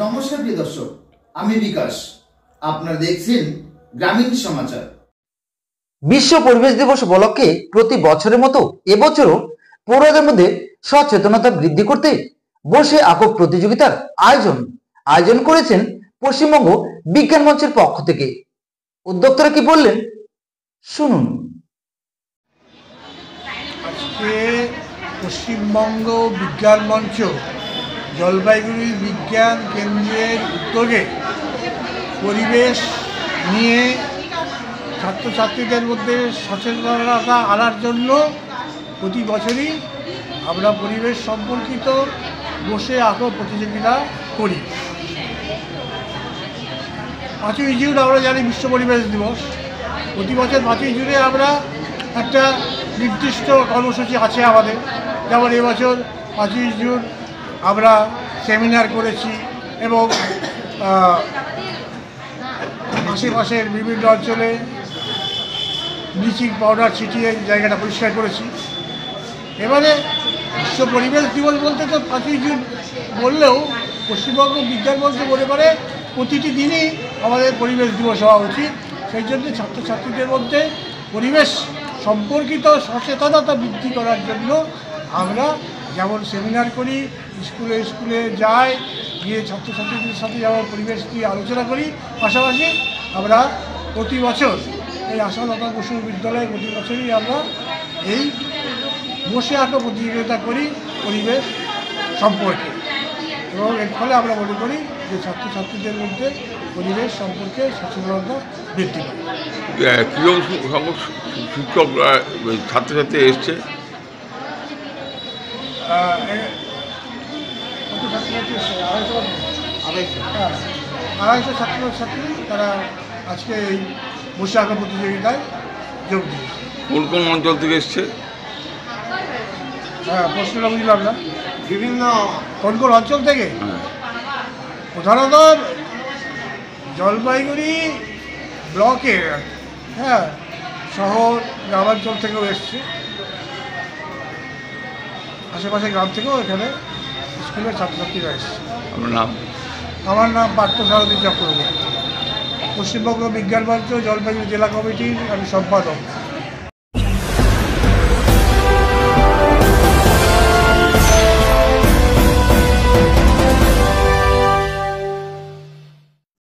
নমস্কার প্রিয় দর্শক, আমি বিকাশ। আপনারা দেখছেন গ্রামীণ সমাচার। বিশ্ব পরিবেশ দিবস উপলক্ষে প্রতি বছরের মতো এবছরও পড়ুয়াদের মধ্যে সচেতনতা বৃদ্ধি করতে বসে আঁকো প্রতিযোগিতার আয়োজন করেছেন পশ্চিমবঙ্গ বিজ্ঞান মঞ্চের পক্ষ থেকে। উদ্যোক্তারা কি বললেন শুনুন। আজকে পশ্চিমবঙ্গ বিজ্ঞান মঞ্চ জলপাইগুড়ি বিজ্ঞান কেন্দ্রের উদ্যোগে পরিবেশ নিয়ে ছাত্রছাত্রীদের মধ্যে সচেতনতা আনার জন্য প্রতি বছরই আমরা পরিবেশ সম্পর্কিত বসে আঁকো প্রতিযোগিতা করি। 5ই জুন আমরা জানি বিশ্ব পরিবেশ দিবস। প্রতি বছর 5ই জুনে আমরা একটা নির্দিষ্ট কর্মসূচি আছে আমাদের। যেমন এবছর 5ই জুন আমরা সেমিনার করেছি এবং আশেপাশের বিভিন্ন অঞ্চলে ব্লিচিং পাউডার ছিটিয়ে জায়গাটা পরিষ্কার করেছি। এবারে বিশ্ব পরিবেশ দিবস বলতে তো 5ই জুন বললেও পশ্চিমবঙ্গ বিজ্ঞান মঞ্চ মনে করে প্রতিটি দিনই আমাদের পরিবেশ দিবস হওয়া উচিত। সেই জন্য ছাত্রছাত্রীদের মধ্যে পরিবেশ সম্পর্কিত সচেতনতা বৃদ্ধি করার জন্য আমরা যেমন সেমিনার করি, স্কুলে যাই, গিয়ে ছাত্রছাত্রীদের সাথে যেমন পরিবেশ নিয়ে আলোচনা করি, পাশাপাশি আমরা প্রতি বছর এই আশালতা বসু বিদ্যালয়ে প্রতি বছরই আমরা এই বসে আঁকো প্রতিযোগিতা করি পরিবেশ সম্পর্কে। এবং এর ফলে আমরা মনে করি যে ছাত্রছাত্রীদের মধ্যে পরিবেশ সম্পর্কে সচেতনতা বৃদ্ধি পায়। কীরকম শিক্ষকরা ছাত্রছাত্রী এসছে? আড়াইশো ছাত্রছাত্রী তারা আজকে এই বসে আঁকো প্রতিযোগিতায় যোগ দিয়েছে। কোন কোন অঞ্চল থেকে এসছে? প্রশ্নটা বুঝলাম না। বিভিন্ন কোন কোন অঞ্চল থেকে? প্রধানত জলপাইগুড়ি ব্লকের শহর গ্রামাঞ্চল থেকেও এসছে, আশেপাশে গ্রাম থেকেও এখানে স্কুলের ছাত্রছাত্রীরা এসছে। আপনার নাম? আমার নাম পার্থসারথী চক্রবর্তী। পশ্চিমবঙ্গ বিজ্ঞান মঞ্চ জলপাইগুড়ি জেলা কমিটির আমি সম্পাদক।